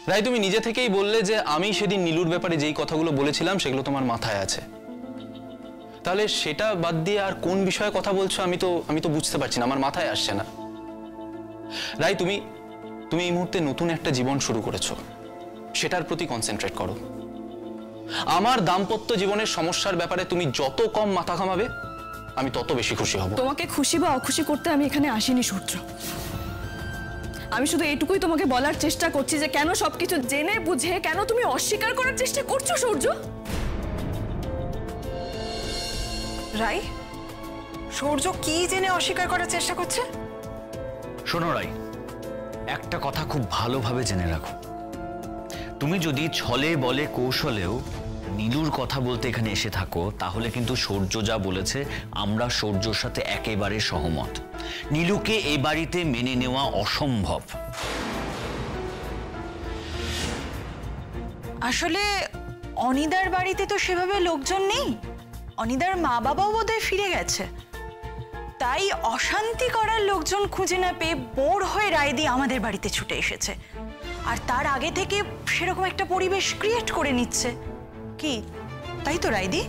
রাই, তুমি নিজে থেকেই বললে যে আমি সেদিন নীলুর ব্যাপারে যেই কথাগুলো বলেছিলাম সেগুলো তোমার মাথায় আছে। তাহলে সেটা বাদ দিয়ে আর কোন বিষয়ে কথা বলছো আমি তো বুঝতে পারছি না, আমার মাথায় আসছে না। রাই, তুমি এই মুহূর্তে নতুন একটা জীবন শুরু করেছো, সেটার প্রতি কনসেন্ট্রেট করো। আমার দাম্পত্য জীবনের সমস্যার ব্যাপারে তুমি যত কম মাথা ঘামাবে আমি তত বেশি খুশি হব। তোমাকে খুশি বা অখুশি করতে আমি এখানে আসিনি সূর্য। আমি শুধু এইটুকুই তোমাকে বলার চেষ্টা করছি যে কেন সবকিছু জেনে বুঝে কেন তুমি অস্বীকার করার চেষ্টা করছো সূর্য। রাই, সূর্য কি জেনে অস্বীকার করার চেষ্টা করছে? শোনো রাই, একটা কথা খুব ভালোভাবে জেনে রাখো। তুমি যদি ছলে বলে কৌশলেও নীলুর কথা বলতে এখানে এসে থাকো, তাহলে কিন্তু সূর্য যা বলেছে আমরা সূর্যর সাথে একেবারে সহমত। নীলুকে এই বাড়িতে মেনে নেওয়া অসম্ভব। আসলে অনিদার বাড়িতে তো সেভাবে লোকজন নেই। অনিদার মা বাবাও বোধহয় ফিরে গেছে, তাই অশান্তি করার লোকজন খুঁজে না পেয়ে বোর হয়ে রায়দি আমাদের বাড়িতে ছুটে এসেছে, আর তার আগে থেকে সেরকম একটা পরিবেশ ক্রিয়েট করে নিচ্ছে। কি তাই তো রায়দি?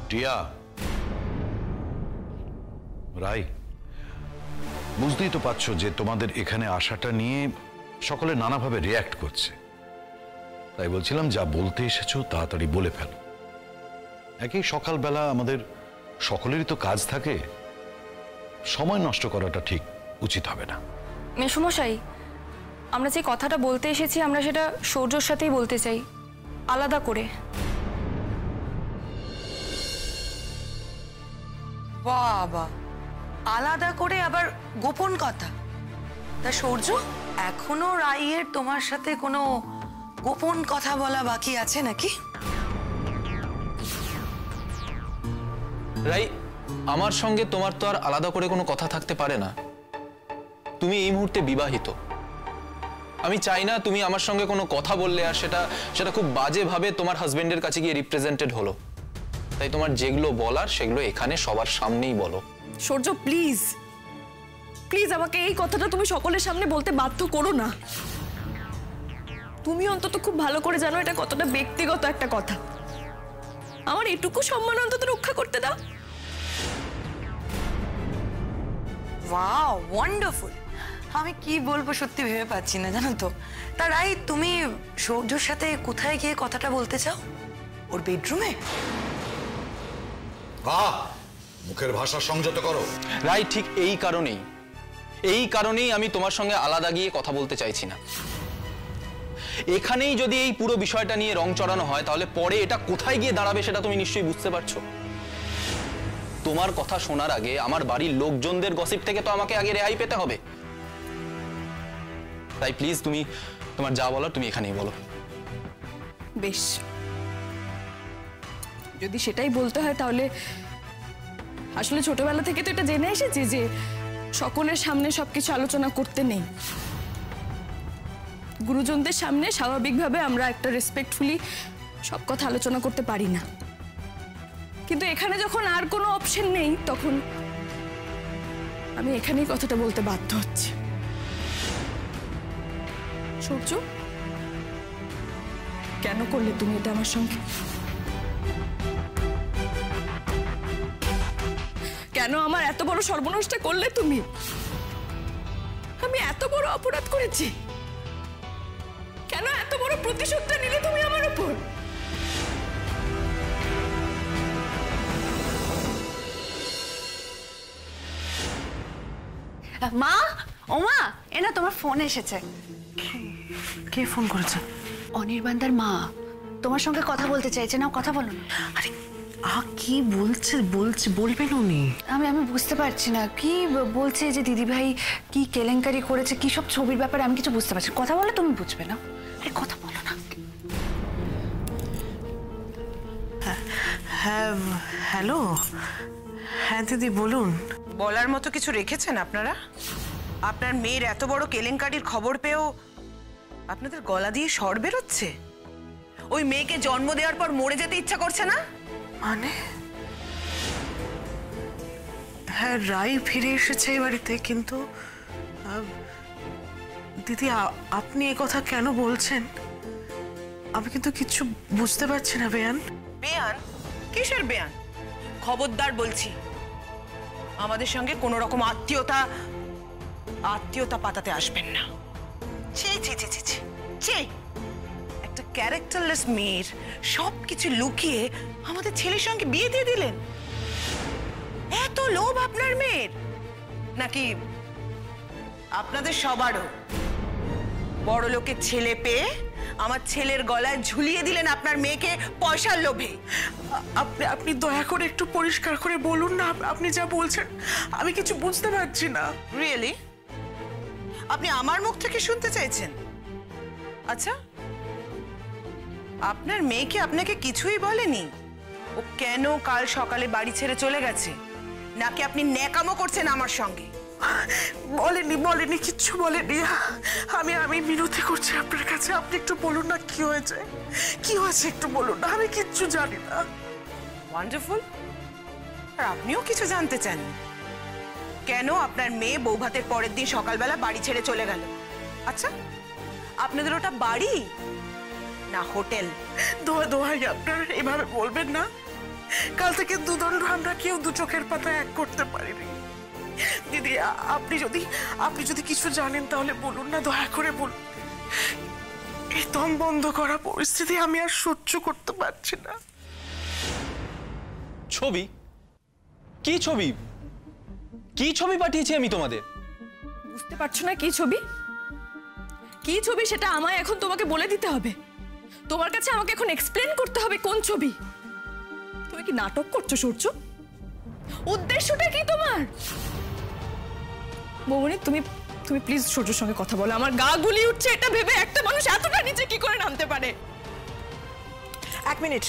টিয়া, রাই, বুঝতেই তো পারছো যে তোমাদের এখানে আসাটা নিয়ে সকলে নানাভাবে রিয়্যাক্ট করছে। তাই বলছিলাম যা বলতে এসেছো তাড়াতাড়ি বলে ফেলো। একই সকালবেলা আমাদের সকলেরই তো কাজ থাকে, সময় নষ্ট করাটা ঠিক উচিত হবে না। মেসোমশাই, আমরা যে কথাটা বলতে এসেছি আমরা সেটা সূর্যর সাথেই বলতে চাই, আলাদা করে। বাবা, আলাদা করে আবার গোপন কথা? তা সূর্য, এখনো রাইয়ের তোমার সাথে কোনো গোপন কথা বলা বাকি আছে নাকি? রাই, আমার সঙ্গে তোমার তো আর আলাদা করে কোনো কথা থাকতে পারে না। তুমি এই মুহূর্তে বিবাহিত। আমি চাই না তুমি আমার সঙ্গে কোনো কথা বললে আর সেটা খুব বাজেভাবে তোমার হাজবেন্ডের কাছে গিয়ে রিপ্রেজেন্টেড হলো। তাই তোমার যেগুলো বলার সেগুলো এখানে সবার সামনেই বলো। সূর্য, প্লিজ প্লিজ আমাকে এই কথাটা তুমি সকলের সামনে বলতে বাধ্য করো না। তুমি অন্তত খুব ভালো করে জানো এটা কতটা ব্যক্তিগত একটা কথা। আমার এটুকু সম্মান অন্তত রক্ষা করতে দাও। Wow, wonderful. আমি কি বলবো সত্যি ভেবে পাচ্ছি না, জানো তো। তা রাই, তুমি সূর্যর সাথে কোথায় গিয়ে কথাটা বলতে চাও? ওর বেডরুমে? মুখের ভাষা সংযত করো। রাই, ঠিক এই কারণেই আমি তোমার সঙ্গে আলাদা গিয়ে কথা বলতে চাইছি না। এখানেই যদি এই পুরো বিষয়টা নিয়ে রং চড়ানো হয় তাহলে পরে এটা কোথায় গিয়ে দাঁড়াবে সেটা তুমি নিশ্চয়ই বুঝতে পারছো। তোমার কথা শোনার আগে আমার বাড়ির লোকজনদের গসিপ থেকে তো আমাকে আগে রেহাই পেতে হবে। তাই প্লিজ তুমি তোমার যা বলার তুমি এখানেই বলো। বেশ, যদি সেটাই বলতে হয় তাহলে আসলে ছোটবেলা থেকে তো এটা জেনে এসেছি যে সকলের সামনে সবকিছু আলোচনা করতে নেই। গুরুজনদের সামনে স্বাভাবিকভাবে আমরা একটা রেসপেক্টফুলি সব কথা আলোচনা করতে পারি না, কিন্তু এখানে যখন আর কোনো অপশন নেই তখন আমি এখানেই কথাটা বলতে বাধ্য হচ্ছি। সূর্য, কেন করলে তুমি এটা আমার সঙ্গে? কেন আমার এত বড় সর্বনাশটা করলে তুমি? আমি এত বড় অপরাধ করেছি, কেন এত বড় প্রতিশোধটা নিলে তুমি আমার উপর? মা, ও মা, এনা তোমার ফোন এসেছে। কে ফোন করেছে? অনির্বাণদার মা তোমার সঙ্গে কথা বলতে চাইছে। না, কথা বলো না। আরে কি বলবেন উনি? আমি বুঝতে পারছি না কি বলছে, যে দিদিভাই কি কেলেঙ্কারি করেছে, কি সব ছবির ব্যাপারে আমি কিছু বুঝতে পারছি। কথা বলে তুমি বুঝবে না। আরে কথা বলো না। হ্যাঁ, হ্যালো। হ্যাঁ দিদি, বলুন। বলার মতো কিছু রেখেছেন আপনারা? আপনার মেয়ের এত বড় কেলেঙ্কারির খবর পেয়েও আপনাদের গলা দিয়ে স্বর বেরোচ্ছে? ওই মেয়েকে জন্ম দেওয়ার পর মরে যেতে ইচ্ছা করছে না? মানে? হ্যাঁ, রাই ফিরে এসেছে এই বাড়িতে, কিন্তু দিদি আপনি এ কথা কেন বলছেন? আমি কিন্তু কিচ্ছু বুঝতে পারছি না। বেয়ান বেয়ান কিসের বেয়ান? খবরদার বলছি, আমাদের সঙ্গে কোনো রকম আত্মীয়তা পাতাতে আসবেন না। ছি ছি ছি ছি ছি ছি, একটা ক্যারেক্টারলেস মেয়ের সবকিছু লুকিয়ে আমাদের ছেলের সঙ্গে বিয়ে দিয়ে দিলেন। এত লোভ আপনার মেয়ের, নাকি আপনাদের সবারও? বড় লোকের ছেলে পেয়ে আমার ছেলের গলায় ঝুলিয়ে দিলেন আপনার মেয়েকে পয়সার লোভে। আপনি দয়া করে একটু পরিষ্কার করে বলুন না, আপনি যা বলছেন আমি কিছু বুঝতে পারছি না। রিয়েলি আপনি আমার মুখ থেকে শুনতে চাইছেন? আচ্ছা, আপনার মেয়েকে আপনাকে কিছুই বলেনি? ও কেন কাল সকালে বাড়ি ছেড়ে চলে গেছে? নাকি আপনি ন্যাকামো করছেন আমার সঙ্গে? বলেনি, কিচ্ছু বলেনি। আমি মিনতি করছি আপনার কাছে, আপনি একটু বলুন না কি হয়েছে একটু বলুন না, আমি কিচ্ছু জানি না। ওয়ান্ডারফুল। আর আপনিও কিছু জানতে চান? কেন আপনার মেয়ে বৌভাতের পরের দিন সকালবেলা বাড়ি ছেড়ে চলে গেল? আচ্ছা, আপনাদের ওটা বাড়ি না হোটেল? দোহাই আপনার এভাবে বলবেন না। কাল থেকে দুদণ্ড আমরা কেউ দু চোখের পাতা এক করতে পারিনি। দিদি আপনি যদি কিছু জানেন তাহলে বলুন না, দয়া করে বলুন। এই দম বন্ধ করা পরিস্থিতি আমি আর সহ্য করতে পারছি না। ছবি? কি ছবি? কি ছবি পাঠিয়েছি আমি তোমাদের? বুঝতে পারছো না কি ছবি? কি ছবি সেটা আমায় এখন তোমাকে বলে দিতে হবে? তোমার কাছে আমাকে এখন এক্সপ্লেন করতে হবে কোন ছবি? তুমি কি নাটক করছো সূর্য? উদ্দেশ্যটা কি তোমার? বৌমনি, তুমি প্লিজ সূর্যর সঙ্গে কথা বলো। আমার গা গুলি উঠছে এটা ভেবে, একটা মানুষ এতটা নিচে কি করে নামতে পারে? এক মিনিট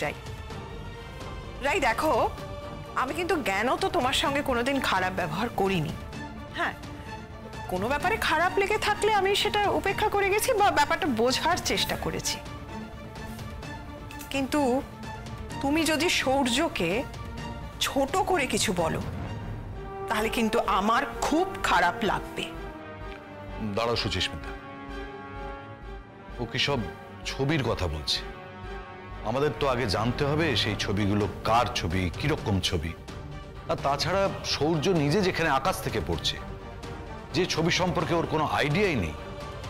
রাই, দেখো, আমি কিন্তু জ্ঞানও তো তোমার সঙ্গে কোনোদিন খারাপ ব্যবহার করিনি। হ্যাঁ, কোনো ব্যাপারে খারাপ লেগে থাকলে আমি সেটা উপেক্ষা করে গেছি বা ব্যাপারটা বোঝার চেষ্টা করেছি। কিন্তু তুমি যদি সূর্যকে ছোট করে কিছু বলো তাহলে কিন্তু আমার খুব খারাপ লাগবে। দাঁড়াও সুচিস্মিতা, ও কি সব ছবির কথা বলছে? আমাদের তো আগে জানতে হবে সেই ছবিগুলো কার ছবি, কিরকম ছবি। আর তাছাড়া সূর্য নিজে যেখানে আকাশ থেকে পড়ছে, যে ছবি সম্পর্কে ওর কোনো আইডিয়াই নেই,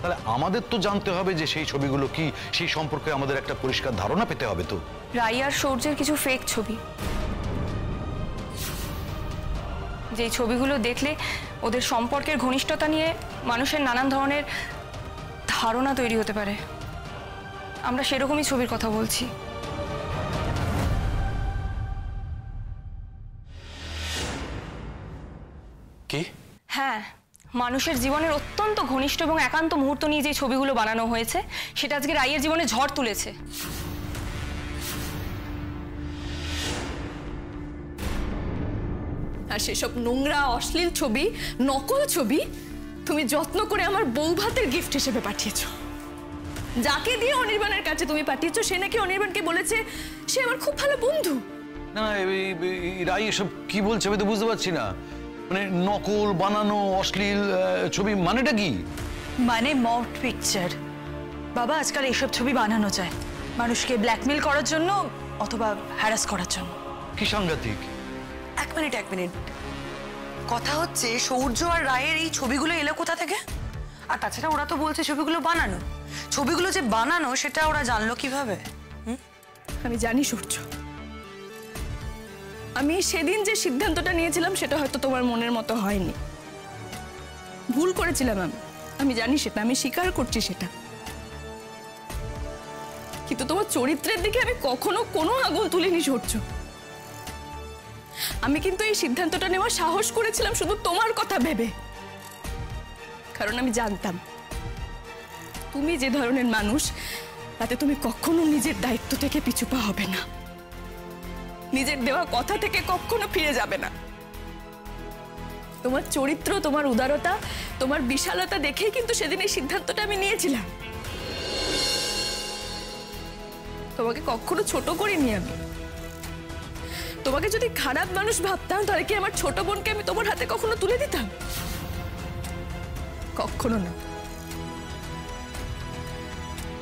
তাহলে আমাদের তো জানতে হবে যে সেই ছবিগুলো কি, সেই সম্পর্কে আমাদের একটা পরিষ্কার ধারণা পেতে হবে তো। রাই আর সূর্যের কিছু ফেক ছবি, যেই ছবিগুলো দেখলে ওদের সম্পর্কের ঘনিষ্ঠতা নিয়ে মানুষের নানান ধরনের ধারণা তৈরি হতে পারে। আমরা সেরকমই ছবির কথা বলছি। কি? হ্যাঁ, মানুষের জীবনের অত্যন্ত ঘনিষ্ঠ এবং একান্ত মুহূর্ত নিয়ে যে ছবিগুলো বানানো হয়েছে সেটা আজকে রাইয়ের জীবনে ঝড় তুলেছে। আর সেসব নোংরা অশ্লীল ছবি, নকল ছবি তুমি যত্ন করে আমার বৌভাতের গিফট হিসেবে পাঠিয়েছো। যাকে দিয়ে অনির্বাণের কাছে তুমি পাঠিয়েছো সে নাকি অনির্বাণকে বলেছে সে আমার খুব ভালো বন্ধু। না, রাই এসব কি বলছে আমি তো বুঝতে পারছি না। মানে নকল, বানানো, অশ্লীল ছবি মানেটা কি? মানে মক পিকচার। বাবা, আজকাল এইসব ছবি বানানো যায় মানুষকে ব্ল্যাকমেল করার জন্য অথবা হ্যারাস করার জন্য। কি সাংঘাতিক! এক মিনিট, কথা হচ্ছে সূর্য আর রায়ের এই ছবিগুলো এলো কোথা থেকে? আর তাছাড়া ওরা তো বলছে ছবিগুলো বানানো। ছবিগুলো যে বানানো সেটা ওরা জানলো কিভাবে? আমি জানি সূর্য, আমি সেদিন যে সিদ্ধান্তটা নিয়েছিলাম সেটা হয়তো তোমার মনের মতো হয়নি, ভুল করেছিলাম আমি জানি সেটা, আমি স্বীকার করছি সেটা। কিন্তু তোমার চরিত্রের দিকে আমি কখনো কোনো আঙুল তুলিনি সূর্য। আমি কিন্তু এই সিদ্ধান্তটা নেওয়ার সাহস করেছিলাম শুধু তোমার কথা ভেবে, কারণ আমি জানতাম তুমি যে ধরনের মানুষ তাতে তুমি কখনো নিজের দায়িত্ব থেকে পিছু পা হবে না, নিজের দেওয়া কথা থেকে কখনো ফিরে যাবে না। তোমার চরিত্র, তোমার উদারতা, তোমার বিশালতা দেখেই কিন্তু সেদিন এই সিদ্ধান্তটা আমি নিয়েছিলাম। তোমাকে কখনো ছোট করিনি আমি। তোমাকে যদি খারাপ মানুষ ভাবতাম তাহলে কি আমার ছোট বোনকে আমি তোমার হাতে কখনো তুলে দিতাম? কখনো না।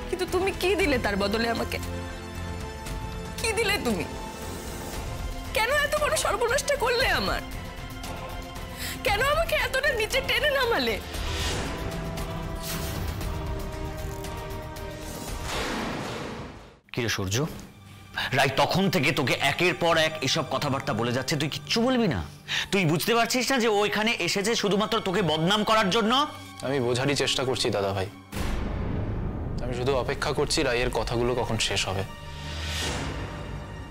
কিন্তু তুমি কি দিলে তার বদলে আমাকে? কি দিলে তুমি? কেন এত বড় সর্বনাশটা করলে আমার? কেন আমাকে এতটা নিচে টেনে নামালে? কিরে সূর্য, রাই তখন থেকে তোকে একের পর এক এসব কথাবার্তা বলে যাচ্ছে, তুই কিচ্ছু বলবি না? তুই বুঝতে পারছিস না যে ও এখানে এসেছে শুধুমাত্র তোকে বদনাম করার জন্য? আমি বোঝারই চেষ্টা করছি দাদা ভাই। আমি শুধু অপেক্ষা করছি রাইয়ের কথাগুলো কখন শেষ হবে।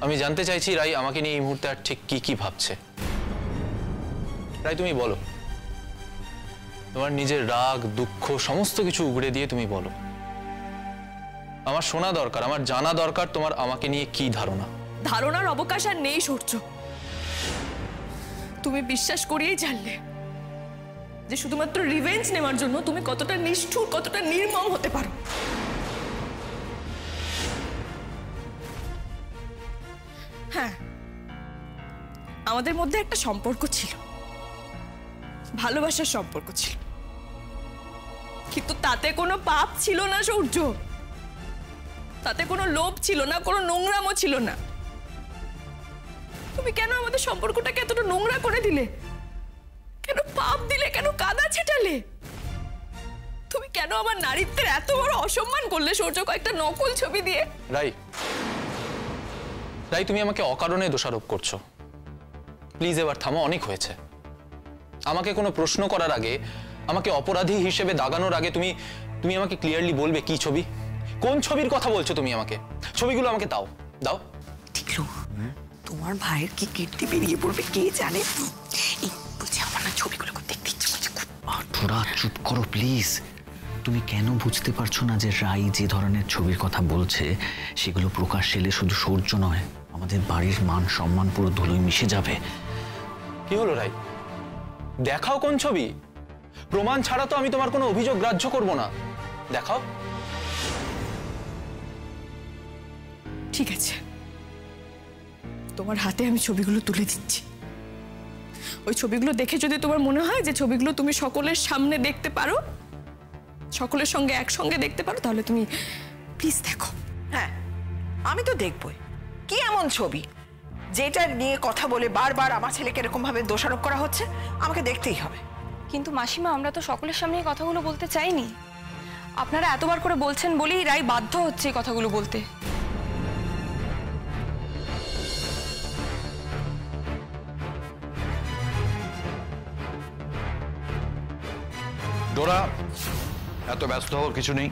আমি জানতে চাইছি রাই আমাকে নিয়ে এই মুহূর্তে আর ঠিক কি কি ভাবছে। রাই তুমি বলো, তোমার নিজের রাগ দুঃখ সমস্ত কিছু উগড়ে দিয়ে তুমি বলো। আমার শোনা দরকার, আমার জানা দরকার তোমার আমাকে নিয়ে কি ধারণা। ধারণার অবকাশ আর নেই সূর্য। তুমি বিশ্বাস করিয়েই জানলে যে শুধুমাত্র রিভেঞ্জ নেওয়ার জন্য তুমি কতটা নিষ্ঠুর, কতটা নির্মম হতে পারো। হ্যাঁ, আমাদের মধ্যে একটা সম্পর্ক ছিল, ভালোবাসার সম্পর্ক ছিল, কিন্তু তাতে কোনো পাপ ছিল না সূর্য। তাতে কোনো লোভ ছিল না, কোনো নোংরামও ছিল না। তুমি কেন আমাদের সম্পর্কটাকে এতটা নোংরা করে দিলে? কেন পাপ দিলে? কেন কাদা ছেটালে? তুমি কেন আমার নারীত্বের এত বড় অসম্মান করলে সূর্য কয়েকটা নকল ছবি দিয়ে? রাই, রাই তুমি আমাকে অকারণে দোষারোপ করছো। প্লিজ এবার থামো, অনেক হয়েছে। আমাকে কোনো প্রশ্ন করার আগে, আমাকে অপরাধী হিসেবে দাগানোর আগে তুমি তুমি আমাকে ক্লিয়ারলি বলবে কি ছবি, কোন ছবির কথা বলছো তুমি আমাকে? ছবিগুলো আমাকে দাও, দাও। টিকলু, তোমার ভাইয়ের কি কীর্তি বেরিয়ে পড়বে কে জানে। এই বলছি, আমার না ছবিগুলো দেখতে ইচ্ছে করছে খুব। তোরা চুপ করো প্লিজ। তুমি কেন বুঝতে পারছো না যে রাই যে ধরনের ছবির কথা বলছে সেগুলো প্রকাশ এলে শুধু সৌর্য নয়, আমাদের বাড়ির মান সম্মান পুরো ধুলোয় মিশে যাবে। কি হলো রাই? দেখাও কোন ছবি। প্রমাণ ছাড়া তো আমি তোমার কোনো অভিযোগ গ্রাহ্য করব না। দেখাও। ঠিক আছে, তোমার হাতে আমি ছবিগুলো তুলে দিচ্ছি। ওই ছবিগুলো দেখে যদি তোমার মনে হয় যে ছবিগুলো তুমি সকলের সামনে দেখতে পারো, সকলের সঙ্গে একসঙ্গে দেখতে পারো, তাহলে তুমি প্লিজ দেখো। হ্যাঁ, আমি তো দেখবই। কি এমন ছবি যেটা নিয়ে কথা বলে বারবার আমার ছেলেকে এরকম ভাবে দোষারোপ করা হচ্ছে? আমাকে দেখতেই হবে। কিন্তু মাসিমা, আমরা তো সকলের সামনে এই কথাগুলো বলতে চাইনি। আপনারা এতবার করে বলছেন বলেই রাই বাধ্য হচ্ছে এই কথাগুলো বলতে। ডোরা, এত ব্যস্ত হওয়ার কিছু নেই।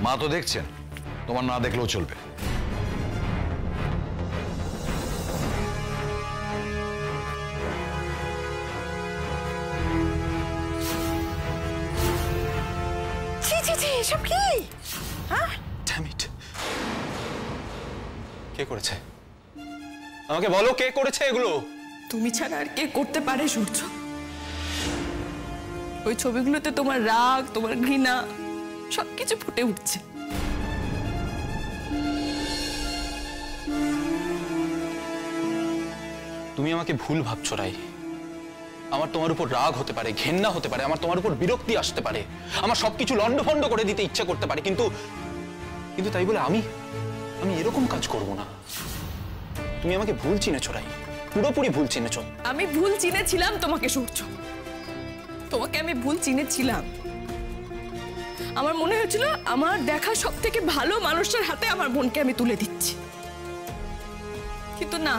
মা তো দেখছেন, তোমার না দেখলেও চলবে। এসব কি? হ্যাঁ, ড্যাম ইট। কে করেছে? আমাকে বলো, কে করেছে এগুলো? তুমি ছাড়া আর কে করতে পারে সূর্য? ওই ছবিগুলোতে তোমার রাগ, তোমার ঘৃণা সবকিছু ফুটে উঠছে। তুমি আমাকে ভুল ভাবছো রাই। আমার তোমার উপর রাগ হতে পারে, ঘেন্না হতে পারে, আমার তোমার উপর বিরক্তি আসতে পারে, আমার সবকিছু লন্ডভন্ড করে দিতে ইচ্ছা করতে পারে, কিন্তু কিন্তু তাই বলে আমি এরকম কাজ করব না। তুমি আমাকে ভুল চিনেছো রাই, পুরোপুরি ভুল চিনেছো। আমি ভুল চিনেছিলাম তোমাকে সূর্য, তোমাকে আমি ভুল চিনেছিলাম। আমার মনে হয়েছিল আমার দেখা সব থেকে ভালো মানুষের হাতে আমার বোনকে আমি তুলে দিচ্ছি, কিন্তু না।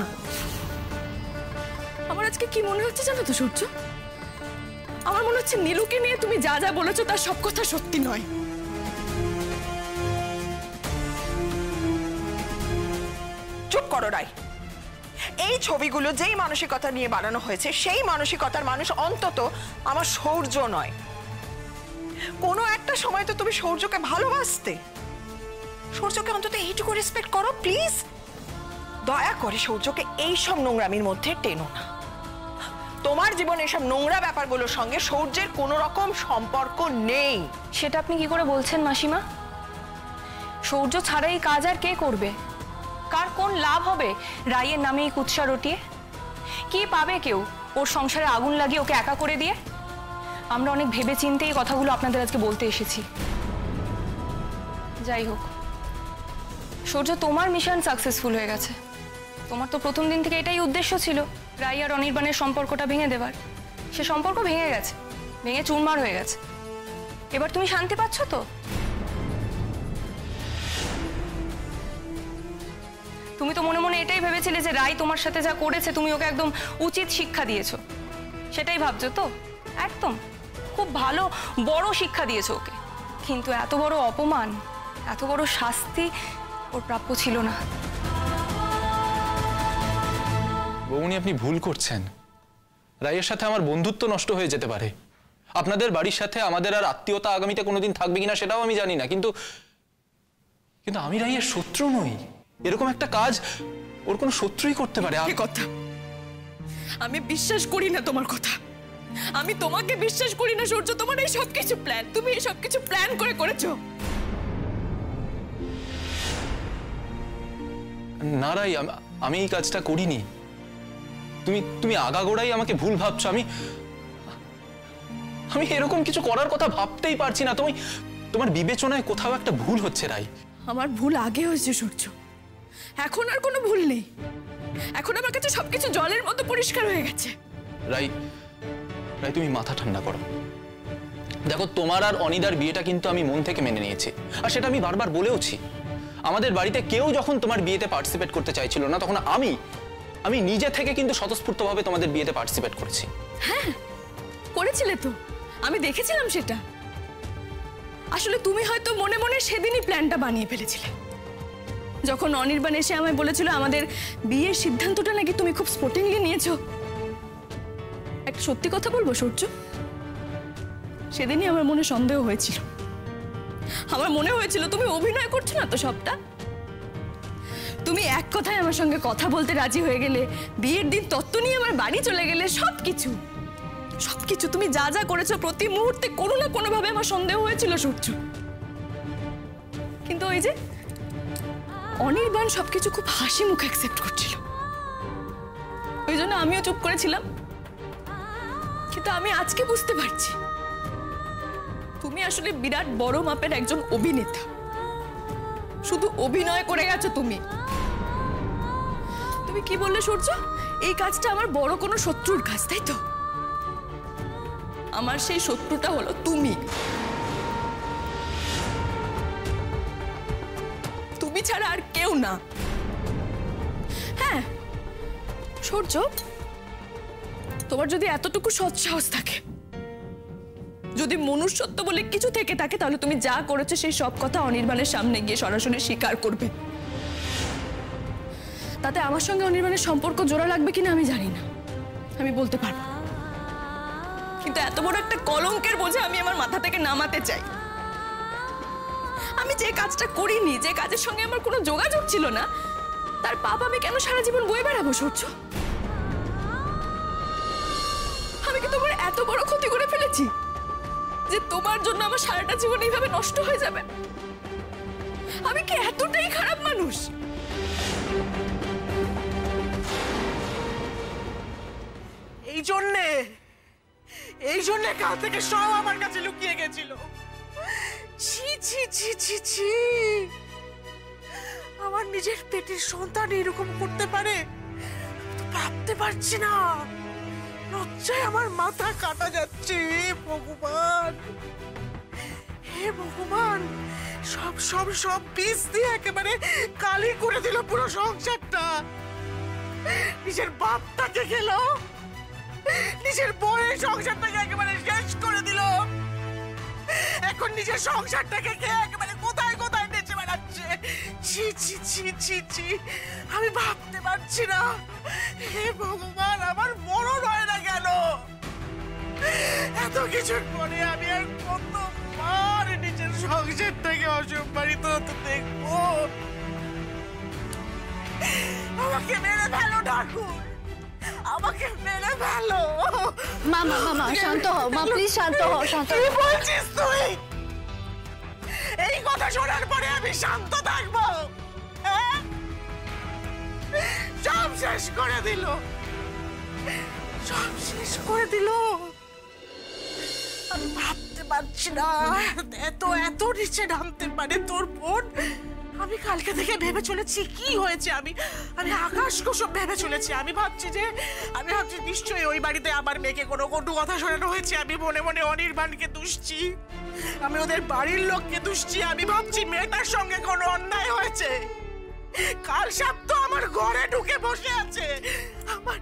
আমার আজকে কি মনে হচ্ছে জানো তো সূর্য? আমার মনে হচ্ছে নীলুকে নিয়ে তুমি যা যা বলেছো তার সব কথা সত্যি নয়। চুপ করো রাই। এই ছবিগুলো যেই মানসিকতা নিয়ে বানানো হয়েছে সেই মানসিকতার মানুষ অন্তত আমার সৌর্য নয়। কোনো একটা সময় তো তুমি সৌর্যকে ভালোবাসতে। সৌর্যকে অন্তত এইটুকু রেসপেক্ট করো প্লিজ। দয়া করে সৌর্যকে এইসব নোংরামির মধ্যে টেনো না। তোমার জীবনে এসব নোংরা ব্যাপারগুলোর সঙ্গে সৌর্যের কোনো রকম সম্পর্ক নেই। সেটা আপনি কি করে বলছেন মাসিমা? সৌর্য ছাড়া এই কাজ আর কে করবে? কার কোন লাভ হবে রাইয়ের নামে এই কুৎসা রটিয়ে? কি পাবে কেউ ওর সংসারে আগুন লাগিয়ে ওকে একা করে দিয়ে? আমরা অনেক ভেবে চিন্তে এই কথাগুলো আপনাদের আজকে বলতে এসেছি। যাই হোক, সূর্য, তোমার মিশন সাকসেসফুল হয়ে গেছে। তোমার তো প্রথম দিন থেকে এটাই উদ্দেশ্য ছিল রাই আর অনির্বাণের সম্পর্কটা ভেঙে দেবার। সে সম্পর্ক ভেঙে গেছে, ভেঙে চুরমার হয়ে গেছে। এবার তুমি শান্তি পাচ্ছ তো? তুমি তো মনে মনে এটাই ভেবেছিলে যে রাই তোমার সাথে যা করেছে তুমি ওকে একদম উচিত শিক্ষা দিয়েছো, সেটাই ভাবছো তো? একদম খুব ভালো বড় শিক্ষা দিয়েছো ওকে, কিন্তু এত বড় অপমান, এত বড় শাস্তি ওর প্রাপ্য ছিল না। বৌনি, আপনি ভুল করছেন। রাইয়ের সাথে আমার বন্ধুত্ব নষ্ট হয়ে যেতে পারে। আপনাদের বাড়ির সাথে আমাদের আর আত্মীয়তা আগামীতে কোনোদিন থাকবে কিনা সেটাও আমি জানি না, কিন্তু কিন্তু আমি রাইয়ের শত্রু নই। এরকম একটা কাজ ওর কোনো শত্রুই করতে পারে। কথা আমি বিশ্বাস করি না তোমার কথা। আমি তোমাকে বিশ্বাস করি না সূর্য। তোমার এই সবকিছু প্ল্যান, তুমি এই সবকিছু প্ল্যান করে করেছো। না রাই, আমি এই কাজটা করিনি। তুমি আগাগোড়াই আমাকে ভুল ভাবছো। আমি এরকম কিছু করার কথা ভাবতেই পারছি না। তোমার বিবেচনায় কোথাও একটা ভুল হচ্ছে রাই। আমার ভুল আগে হয়েছে সূর্য, এখন আর কোনো ভুল নেই। এখন আমার কাছে সবকিছু জলের মতো পরিষ্কার হয়ে গেছে। রাই, তুমি মাথা ঠান্ডা করো। দেখো, তোমার আর অনিদার বিয়েটা কিন্তু আমি মন থেকে মেনে নিয়েছি, আর সেটা আমি বারবার বলেওছি। আমাদের বাড়িতে কেউ যখন তোমার বিয়েতে পার্টিসিপেট করতে চাইছিল না, তখন আমি নিজে থেকে কিন্তু স্বতঃস্ফূর্তভাবে তোমাদের বিয়েতে পার্টিসিপেট করেছি। হ্যাঁ, করেছিলে তো, আমি দেখেছিলাম সেটা। আসলে তুমি হয়তো মনে মনে সেদিনই প্ল্যানটা বানিয়ে ফেলেছিলে। যখন অনির্বাণ এসে আমায় বলেছিল আমাদের বিয়ের সিদ্ধান্তটা নাকি তুমি খুব স্পোর্টিংলি নিয়েছো। একটা সত্যি কথা বলবো সূর্য, সেদিনই আমার মনে সন্দেহ হয়েছিল। আমার মনে হয়েছিল তুমি অভিনয় করছো না তো সবটা। তুমি এক কথায় আমার সঙ্গে কথা বলতে রাজি হয়ে গেলে, বিয়ের দিন তত্ত্ব নিয়ে আমার বাড়ি চলে গেলে, সবকিছু তুমি যা যা করেছো প্রতি মুহূর্তে কোনো না কোনো ভাবে আমার সন্দেহ হয়েছিল সূর্য। কিন্তু ওই যে অনির্বাণ সবকিছু খুব হাসি মুখে অ্যাকসেপ্ট করছিল, ওই জন্য আমিও চুপ করেছিলাম। কিন্তু আমি আজকে বুঝতে পারছি তুমি আসলে বিরাট বড় মাপের একজন অভিনেতা। শুধু অভিনয় করে গেছো তুমি। তুমি কি বললে সূর্য? এই কাজটা আমার বড় কোনো শত্রুর কাজ, তাই তো? আমার সেই শত্রুটা হলো তুমি। তুমি ছাড়া আর কেউ না। হ্যাঁ সূর্য, তোমার যদি এতটুকু সৎসাহস থাকে, যদি মনুষ্যত্ব বলে কিছু থেকে থাকে, তাহলে তুমি যা করেছো সেই সব কথা অনির্বাণের সামনে গিয়ে সরাসরি স্বীকার করবে। তাতে আমার সঙ্গে অনির্বাণের সম্পর্ক জোড়া লাগবে কিনা আমি জানি না, আমি বলতে পারবো। কিন্তু এত বড় একটা কলঙ্কের বোঝা আমি আমার মাথা থেকে নামাতে চাই। আমি যে কাজটা করিনি, যে কাজের সঙ্গে আমার কোনো যোগাযোগ ছিল না, তার পাপ আমি কেন সারা জীবন বয়ে বেড়াবো সূর্য? আমি কি তোমার এত বড় ক্ষতি করে ফেলেছি যে তোমার জন্য আমার সারাটা জীবন এইভাবে নষ্ট হয়ে যাবে? আমি কি এতটাই খারাপ মানুষ? এই জন্যে কাল থেকে সব আমার কাছে লুকিয়ে গেছিল। ছি ছি ছি ছি ছি, আমার নিজের পেটের সন্তান এরকম করতে পারে তো ভাবতে পারছি না। লজ্জায় আমার মাথা কাটা যাচ্ছে। ভগবান, হে ভগবান, সব সব সব পিস দিয়ে একেবারে কালি করে দিল পুরো সংসারটা। নিজের বাপটাকে গেল, নিজের বউয়ের সংসারটাকে একেবারে শেষ করে দিল। এখন নিজের সংসারটাকে খেয়ে একেবারে কোথায় কোথায় নেচে বেড়াচ্ছে। ছি ছি ছি ছি ছি, আমি ভাবতে পারছি না। হে ভগবান, আমার মরণ হয় না কেন? এত কিছুর পরে আমি আর কতবার নিজের সংসারটাকে অসম্মানিত হতে দেখবো? আমাকে মেরে ফেলো ঠাকুর, আমাকে মেরে ফেলো। মা মা মা শান্ত হও মা, প্লিজ শান্ত হও। শান্ত কি বলছিস তুই? এই কথা শোনার পরে আমি শান্ত থাকবো? সব শেষ করে দিল, সব শেষ করে দিল। আমি ভাবতে পারছি না এত এত নিচে নামতে পারে তোর বোন। আমি কালকে থেকে ভেবে চলেছি কি হয়েছে, আমি আমি আকাশ কুসুম ভেবে চলেছি। আমি ভাবছি নিশ্চয়ই ওই বাড়িতে আমার মেয়েকে কোনো কটু কথা শোনানো হয়েছে। আমি মনে মনে অনির্বাণকে দুষছি, আমি ওদের বাড়ির লোককে দুষছি। আমি ভাবছি মেয়েটার সঙ্গে কোনো অন্যায় হয়েছে। কাল সাপ তো আমার ঘরে ঢুকে বসে আছে। আমার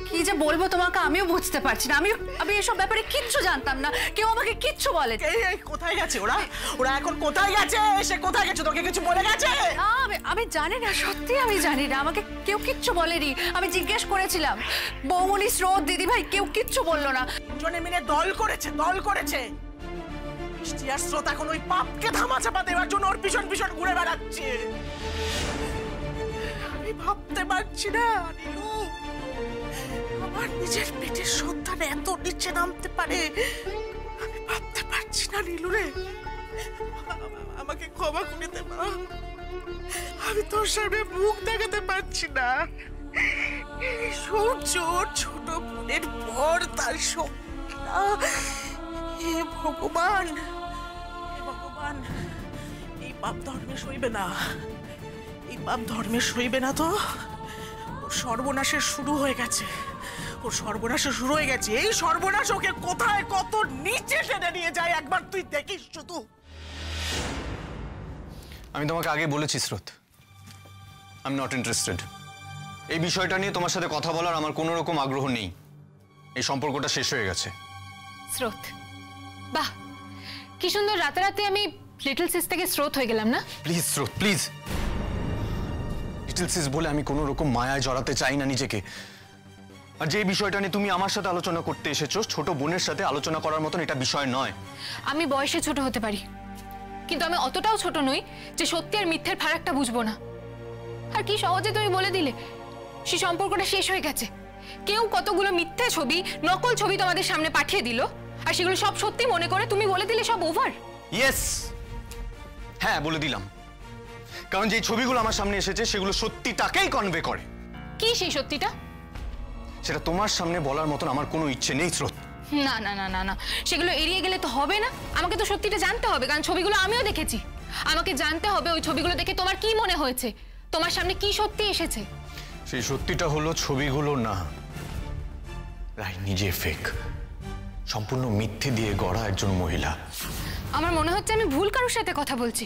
কি যে বলবো তোমাকে আমিও বুঝতে পারছি না। আমি এসব ব্যাপারে কিচ্ছু জানতাম না, কেউ আমাকে কিচ্ছু বলে। এই কোথায় গেছে ওরা? ওরা এখন কোথায় গেছে? সে কোথায় গেছে? তোকে কিছু বলে গেছে? না আমি জানি না, সত্যি আমি জানি না। আমাকে কেউ কিচ্ছু বলেনি। আমি জিজ্ঞেস করেছিলাম, বৌমনি, স্রোত, দিদি ভাই, কেউ কিচ্ছু বললো না। দুজনে মিলে দল করেছে। মিষ্টি আর স্রোত এখন ওই পাপকে ধামাচাপা দেওয়ার জন্য ওর পিছন পিছন ঘুরে বেড়াচ্ছে। আমি ভাবতে পারছি না নীলু, আমার নিজের পেটের সন্তান এত নিচে নামতে পারে। আমি ভাবতে পারছি না নীলু রে, আমাকে ক্ষমা করে দে মা। আমি তোর সামনে মুখ দেখাতে পারছি না। সূর্য ছোট বোনের পর তার সঙ্গীরা। হে ভগবান, এই পাপ ধর্মে সইবে না, এই পাপ ধর্মে সইবে না। তো ওর সর্বনাশের শুরু হয়ে গেছে, এই সর্বনাশ ওকে কোথায় কত নিচে টেনে নিয়ে যায় একবার তুই দেখিস শুধু। আমি তোমাকে আগে বলেছি স্রোত, আই এম নট ইন্টারেস্টেড। এই বিষয়টা নিয়ে তোমার সাথে কথা বলার আমার কোনো রকম আগ্রহ নেই। এই সম্পর্কটা শেষ হয়ে গেছে। স্রোত, বাহ, কি সুন্দর রাতারাতি আমি লিটল সিস থেকে স্রোত হয়ে গেলাম না? প্লিজ স্রোত, প্লিজ। লিটল সিস বলে আমি কোনো রকম মায়ায় জড়াতে চাই না নিজেকে। আর যে বিষয়টা নিয়ে তুমি আমার সাথে আলোচনা করতে এসেছো, ছোট বোনের সাথে আলোচনা করার মতন এটা বিষয় নয়। আমি বয়সে ছোট হতে পারি, কিন্তু আমি অতটাও ছোট নই যে সত্যি আর মিথ্যের ফারাকটা বুঝবো না। আর কি সহজে তুমি বলে দিলে সেই সম্পর্কটা শেষ হয়ে গেছে। কেউ কতগুলো মিথ্যে ছবি, নকল ছবি তোমাদের সামনে পাঠিয়ে দিল, আর সেগুলো সব সত্যি মনে করে তুমি বলে দিলে সব ওভার। ইয়েস, হ্যাঁ বলে দিলাম, কারণ যে ছবিগুলো আমার সামনে এসেছে সেগুলো সত্যিটাকেই কনভে করে। কি সেই সত্যিটা? সেটা তোমার সামনে বলার মতন আমার কোনো ইচ্ছে নেই স্রোত। না না না না না, সেগুলো এড়িয়ে গেলে তো হবে না। আমাকে তো সত্যিটা জানতে হবে, কারণ ছবিগুলো আমিও দেখেছি। আমাকে জানতে হবে ওই ছবিগুলো দেখে তোমার কি মনে হয়েছে, তোমার সামনে কি সত্যি এসেছে। সেই সত্যিটা হলো ছবিগুলো না, রাই নিজে ফেক, সম্পূর্ণ মিথ্যে দিয়ে গড়া একজন মহিলা। আমার মনে হচ্ছে আমি ভুল কারোর সাথে কথা বলছি।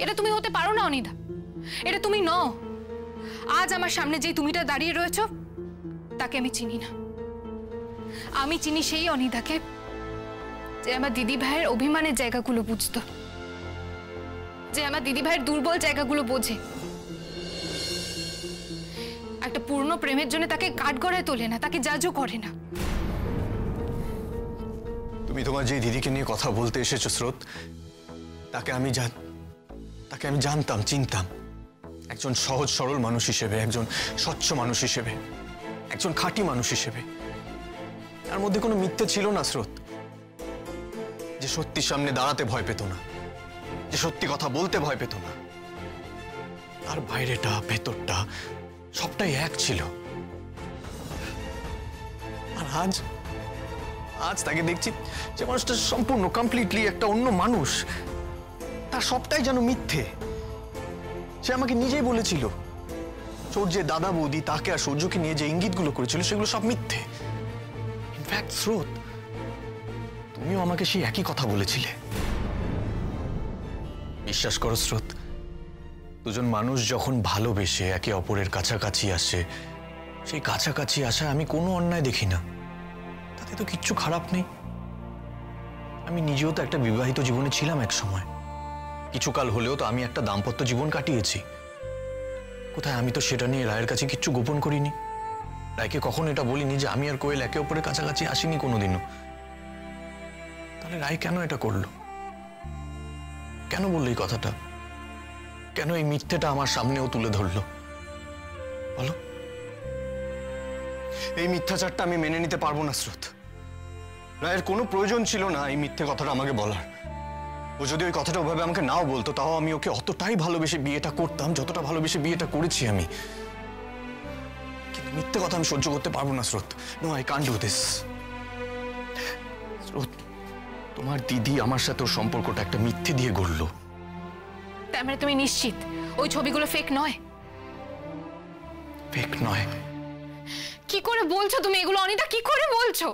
এটা তুমি হতে পারো না অনিদা, এটা তুমি নও। আজ আমার সামনে যে তুমিটা দাঁড়িয়ে রয়েছো তাকে আমি চিনি না। আমি চিনি সেই অনিদাকে যে আমার দিদি ভাইয়ের অভিমানের জায়গাগুলো বুঝতো, যে আমার দিদি ভাইয়ের দুর্বল জায়গাগুলো বোঝে। একটা পূর্ণ প্রেমের জন্য তাকে কাঠগড়ায় তোলে না, তাকে জাজও করে না। তুমি তোমার যে দিদিকে নিয়ে কথা বলতে এসেছো স্রোত, তাকে আমি জানতাম, চিনতাম। একজন সহজ সরল মানুষ হিসেবে, একজন স্বচ্ছ মানুষ হিসেবে, একজন খাঁটি মানুষ হিসেবে। তার মধ্যে কোনো মিথ্যে ছিল না স্রোত। যে সত্যির সামনে দাঁড়াতে ভয় পেত না, যে সত্যি কথা বলতে ভয় পেত না। তার বাইরেটা ভেতরটা সবটাই এক ছিল। আর আজ তাকে দেখছি যে মানুষটা সম্পূর্ণ কমপ্লিটলি একটা অন্য মানুষ। তার সবটাই যেন মিথ্যে। সে আমাকে নিজেই বলেছিল সূর্যের দাদা বৌদি তাকে আর সূর্যকে নিয়ে যে ইঙ্গিতগুলো করেছিল সেগুলো সব মিথ্যে। ইনফ্যাক্ট স্রোত, তুমিও আমাকে সেই একই কথা বলেছিলে। বিশ্বাস করো স্রোত, দুজন মানুষ যখন ভালোবেসে একে অপরের কাছাকাছি আসে, সেই কাছাকাছি আসা আমি কোনো অন্যায় দেখি না। তাতে তো কিচ্ছু খারাপ নেই। আমি নিজেও তো একটা বিবাহিত জীবনে ছিলাম এক সময়। কিছুকাল হলেও তো আমি একটা দাম্পত্য জীবন কাটিয়েছি। কোথায় আমি তো সেটা নিয়ে রায়ের কাছে কিচ্ছু গোপন করিনি। রায়কে কখনো এটা বলিনি যে আমি আর কোয়েল একে অপরের কাছাকাছি আসিনি কোনোদিনও। তাহলে রায় কেন এটা করলো? কেন বললো এই কথাটা? কেন এই মিথ্যেটা আমার সামনেও তুলে ধরলো বলো? এই মিথ্যাচারটা আমি মেনে নিতে পারবো না স্রোত। রায়ের কোনো প্রয়োজন ছিল না এই মিথ্যে কথাটা আমাকে বলার। ও যদি ওই কথাটা ওভাবে আমাকে নাও বলতো, তাও আমি ওকে অতটাই ভালোবেসে বিয়েটা করতাম যতটা ভালোবেসে বিয়েটা করেছি আমি। কিন্তু মিথ্যে কথা আমি সহ্য করতে পারবো না Srot. No, I can't do this. Srot, তোমার দিদি আমার সাথে ওর সম্পর্কটা একটা মিথ্যে দিয়ে গড়লো। তার মানে তুমি নিশ্চিত ওই ছবিগুলো ফেক নয়? ফেক নয়। কি করে বলছো তুমি এগুলো অনিতা? কি করে বলছো?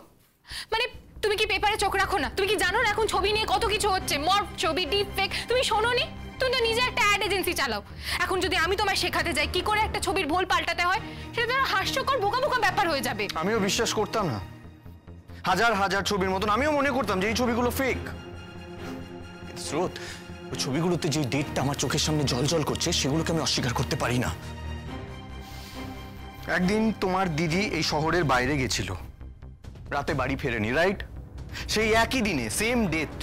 মানে তুমি কি পেপারে চোখ রাখো না? তুমি কি জানো না এখন ছবি নিয়ে কত কিছু হচ্ছে? মর্ফ ছবি, ডিপ ফেক। তুমি শোনোনি? তুমি তো নিজে একটা অ্যাড এজেন্সি চালাও। এখন যদি আমি তোমায় শেখাতে যাই কি করে একটা ছবির ভুল পাল্টাতে হয়, সেটা তো হাস্যকর বোকা বোকা ব্যাপার হয়ে যাবে। আমিও বিশ্বাস করতাম না। হাজার হাজার ছবির মতন আমিও মনে করতাম যে এই ছবিগুলো ফেক। স্রোত, ওই ছবিগুলোতে যে ডেটটা আমার চোখের সামনে জল করছে সেগুলোকে আমি অস্বীকার করতে পারি না। একদিন তোমার দিদি এই শহরের বাইরে গেছিল, রাতে বাড়ি ফেরেনি, রাইট? সেই একই দিনে সেম ডেট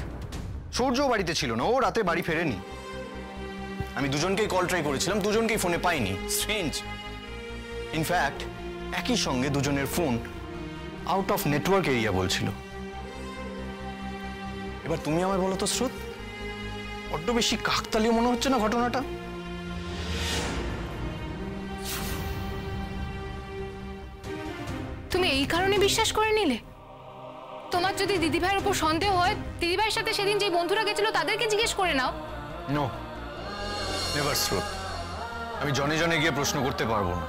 সূর্য বাড়িতে ছিল না, ও রাতে বাড়ি ফেরেনি। আমি দুজনকেই কল ট্রাই করেছিলাম, দুজনকেই ফোনে পাইনি। স্ট্রেঞ্জ। ইনফ্যাক্ট একই সঙ্গে দুজনের phone out of network area বলছিল। এবার তুমি আমায় বলো তো স্রোত, বড্ড বেশি কাকতালীয় মনে হচ্ছে না ঘটনাটা? তুমি এই কারণে বিশ্বাস করে নিলে? তোমার যদি দিদিভাইয়ের উপর সন্দেহ হয়, দিদিভাইয়ের সাথে সেদিন যে বন্ধুরা গেছিল তাদেরকে জিজ্ঞেস করে নাও। নো, নেভার স্রোত। আমি জনে জনে গিয়ে প্রশ্ন করতে পারবো না।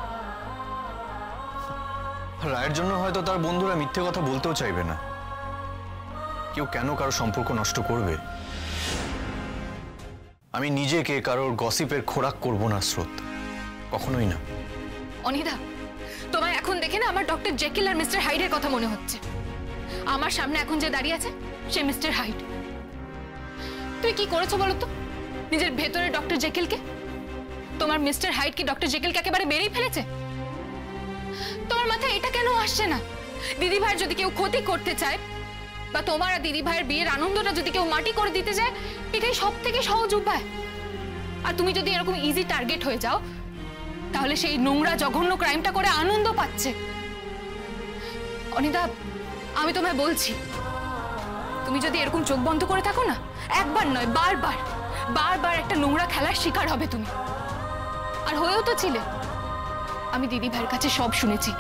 রায়ের জন্য হয়তো তার বন্ধুরা মিথ্যে কথা বলতেও চাইবে না। কেউ কেন কারো সম্পর্ক নষ্ট করবে? আমি নিজেকে কারোর গসিপের খোরাক করব না স্রোত, কখনোই না। অনিদা, তোমার এখন দেখে না আমার ডক্টর জেকিল আর মিস্টার হাইডের কথা মনে হচ্ছে। আমার সামনে এখন যে দাঁড়িয়ে আছে সে মিস্টার হাইড। তুই কি করেছো বলো তো নিজের ভেতরে ডক্টর জেকিলকে? তোমার মিস্টার হাইড কি ডক্টর জেকিলকে একেবারে বেরিয়ে ফেলেছে? তোমার মাথায় এটা কেন আসছে না? দিদি ভাইয়ের যদি কেউ ক্ষতি করতে চায় বা তোমার আর দিদি ভাইয়ের বিয়ের আনন্দটা যদি কেউ মাটি করে দিতে চায়, এটাই সব থেকে সহজ উপায়। আর তুমি যদি এরকম ইজি টার্গেট হয়ে যাও, তাহলে সেই নোংরা জঘন্য ক্রাইমটা করে আনন্দ পাচ্ছে। অনিদা, আমি তোমায় বলছি, তুমি যদি এরকম চোখ বন্ধ করে থাকো না, একবার নয় বারবার বারবার একটা নোংরা খেলার শিকার হবে তুমি। আর হয়েও তো ছিলে। আমি দিদি ভাইয়ের কাছে সব শুনেছি,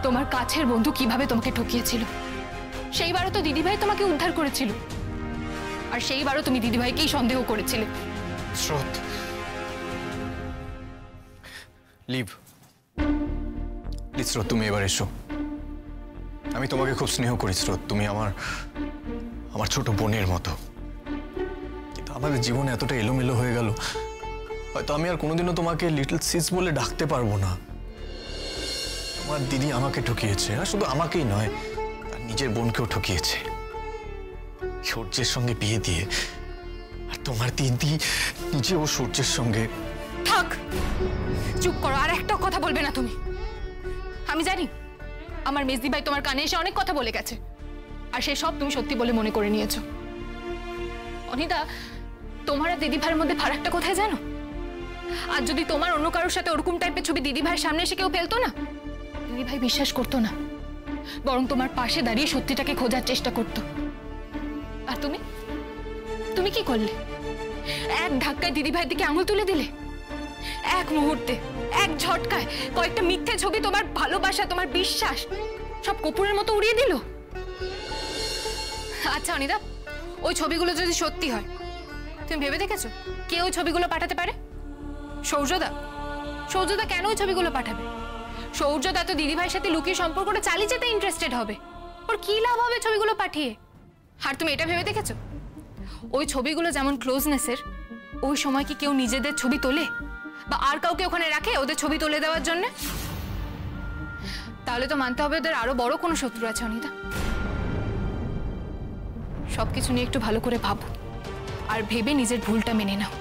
তোমার কাছের বন্ধু কিভাবে তোমাকে ঠকিয়েছিল। সেইবারও তো দিদি ভাই তোমাকে উদ্ধার করেছিল, আর সেইবারও তুমি দিদি ভাইকেই সন্দেহ করেছিলে। স্রোত, লিভ প্লিজ। স্রোত, তুমি এবার এসো। আমি তোমাকে খুব স্নেহ করি স্রোত, তুমি আমার ছোট বোনের মতো। কিন্তু আমাদের জীবনে এতটা এলোমেলো হয়ে গেল, হয়তো আমি আর কোনোদিনও তোমাকে লিটল সিস বলে ডাকতে পারবো না। তোমার দিদি আমাকে ঠকিয়েছে, আর শুধু আমাকেই নয়, তার নিজের বোনকেও ঠকিয়েছে সূর্যের সঙ্গে বিয়ে দিয়ে। আর তোমার দিদি নিজেও সূর্যের সঙ্গে। থাক, চুপ করো, আর একটা কথা বলবে না তুমি। আমি জানি আমার মেজদি ভাই তোমার কানে এসে অনেক কথা বলে গেছে, আর সেই সব তুমি সত্যি বলে মনে করে নিয়েছো। অনিতা, তোমার আর দিদি ভাইয়ের মধ্যে ফারাকটা কোথায় জানো? আর যদি তোমার অন্য কারোর সাথে ওরকম টাইপের ছবি দিদি ভাইয়ের সামনে এসে কেউ ফেলতো না, দিদি ভাই বিশ্বাস করতো না, বরং তোমার পাশে দাঁড়িয়ে সত্যিটাকে খোঁজার চেষ্টা করতো। আর তুমি তুমি কি করলে? এক ধাক্কায় দিদি ভাইয়ের দিকে আঙুল তুলে দিলে। এক মুহূর্তে, এক ঝটকায় কয়েকটা মিথ্যে ছবি তোমার ভালোবাসা, তোমার বিশ্বাস সব কপুরের মতো উড়িয়ে দিল। আচ্ছা অনিতা, ওই ছবিগুলো যদি সত্যি হয়, তুমি ভেবে দেখেছো কে ওই ছবিগুলো পাঠাতে পারে? সৌর্যদা। সৌর্যদা কেন ওই ছবিগুলো পাঠাবে? সৌর্যদা তো দিদি ভাইয়ের সাথে লুকিয়ে সম্পর্কটা চালিয়ে যেতে ইন্টারেস্টেড হবে। ওর কি লাভ হবে ছবিগুলো পাঠিয়ে? আর তুমি এটা ভেবে দেখেছো ওই ছবিগুলো যেমন ক্লোজনেসের, ওই সময় কি কেউ নিজেদের ছবি তোলে বা আর কাউকে ওখানে রাখে ওদের ছবি তুলে দেওয়ার জন্য? তাহলে তো মানতে হবে ওদের আরো বড় কোনো শত্রু আছে অনিতা। সবকিছু নিয়ে একটু ভালো করে ভাবো, আর ভেবে নিজের ভুলটা মেনে নাও।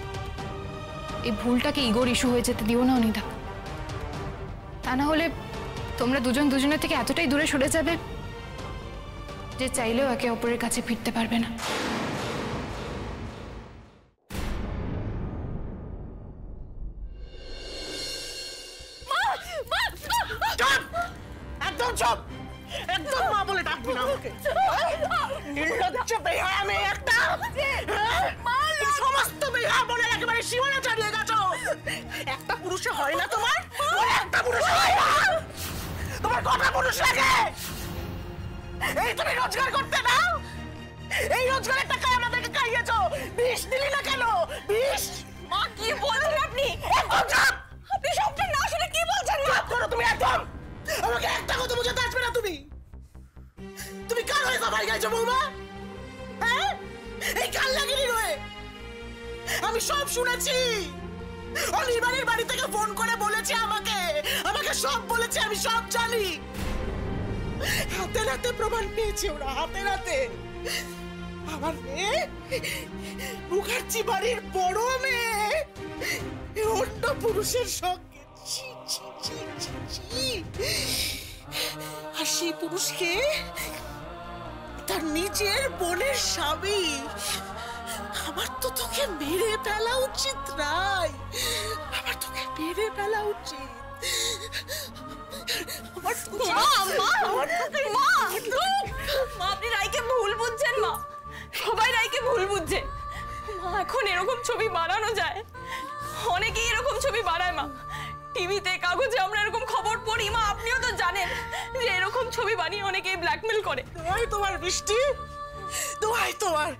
এই ভুলটাকে ইগোর ইস্যু হয়ে যেতে দিও না অনিতা। তা না হলে তোমরা দুজন দুজনের থেকে এতটাই দূরে সরে যাবে যে চাইলেও একে অপরের কাছে ফিরতে পারবে না। একদম চুপ, একদম মা বলে ডাকবি না আমাকে। নির্লজ্জ বেহায়া মেয়ে একটা। সমস্ত বেহায়া বলে একেবারে সীমানা ছাড়িয়ে গেছো। একটা পুরুষে হয় না তোমার? তোমার একটা পুরুষ হয় না, তোমার কটা পুরুষ লাগে? এই তুমি রোজগার করতে নাও, এই রোজগারের টাকায় আমাদেরকে খাইয়েছো, বিষ দিলি না কেন? বিষ? মা কি বলছেন আপনি? একদম চুপ! আপনি সবটা না শুনে কি বলছেন মা? চুপ করো তুমি একদম! আমাকে একটা কথা বোঝাতে আসবে না তুমি। তুমি কার হয়ে সবাই গাইছো বৌমা? হ্যাঁ, এই কাল লাগিনি রয়ে আমি সব শুনেছি। অনির্বাণের বাড়ি থেকে ফোন করে বলেছে আমাকে, আমাকে সব বলেছে, আমি সব জানি। হাতে নাতে প্রমাণ পেয়েছে ওরা, হাতে নাতে। আমার মেয়ে মুখার্জি বাড়ির বড় মেয়ে অন্য পুরুষের সঙ্গে, ছি, ছি, ছি, ছি, ছি। আর সেই পুরুষকে তার নিজের বোনের স্বামী। আমার তো তোকে মেরে ফেলা উচিত রাই, আমার তোকে মেরে ফেলা উচিত। মা আপনি রাইকে ভুল বুঝছেন মা, সবাই রাইকে ভুল বুঝছে। মা এখন এরকম ছবি বানানো যায়, অনেকেই এরকম ছবি বানায় মা। টিভিতে কাগজে আমরা এরকম খবর পড়ি মা, আপনিও তো জানেন যে এরকম ছবি বানিয়ে অনেকেই ব্ল্যাকমেল করে। দোহাই তোমার বৃষ্টি, দোহাই তোমার,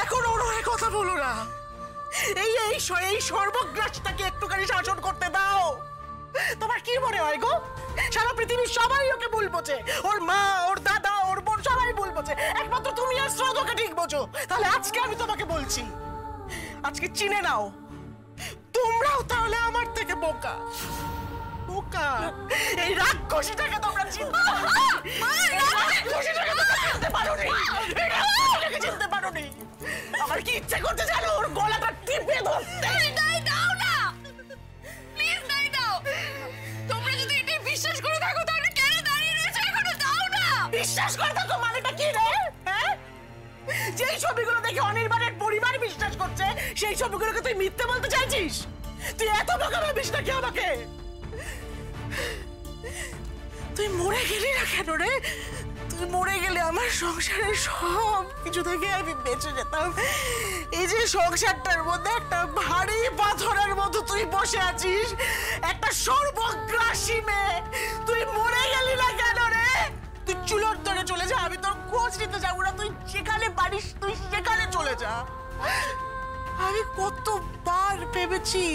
এখন ওর হয়ে কথা বলো না। এই সর্বগ্রাসটাকে একটুখানি শাসন করতে দাও। তোমার কি মনে হয় গো, সারা পৃথিবীর সবাই ওকে ভুল বোঝে? ওর মা, ওর দাদা, ওর বোন সবাই ভুল বোঝে, একমাত্র তুমি আর স্রোত ওকে ঠিক বোঝো। তাহলে আজকে আমি তোমাকে বলছি, আজকে চিনে নাও, তোমরাও তাহলে আমার থেকে বোকা। বোকা এই রাক্ষসীটাকে তোমরা চিনতে চিনতে পারোনি। আমার কি ইচ্ছা করতে জানো, ওর গলাটা টিপে ধরতে। দাও না প্লিজ, দাও। তোমরা যদি এটা বিশ্বাস করে থাকো তাহলে কেন দাঁড়িয়ে রয়েছে এখনো? দাও না। বিশ্বাস করে থাকো মানেটা কি রে? হ্যাঁ, যেই ছবিগুলো দেখে অনির্বাণের পরিবার বিশ্বাস করছে সেই ছবিগুলোকে তুই মিথ্যে বলতে চাইছিস? তুই এত বোকা ভাবিস নাকি আমাকে? তুই মরে গেলি না কেন রে? তুই মরে গেলে আমার সংসারের সব কিছু থেকে আমি বেঁচে যেতাম। এই যে সংসারটার মধ্যে একটা ভারী পাথরের মতো তুই বসে আছিস, একটা সর্বগ্রাসী মেয়ে, তুই মরে গেলি না কেন রে? তুই চুলোর ধরে চলে যা, আমি তোর খোঁজ নিতে যাবো না। তুই যেখানে পারিস তুই সেখানে চলে যা। আমি কতবার ভেবেছি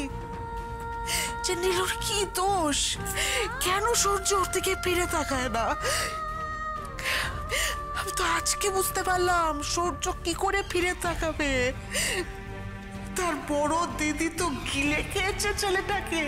যে নীলুর কি দোষ, কেন সূর্য ওর থেকে ফিরে তাকায় না। আমি তো আজকে বুঝতে পারলাম সূর্য কি করে ফিরে তাকাবে। তার বড় দিদি তো গিলে খেয়েছে ছেলেটাকে।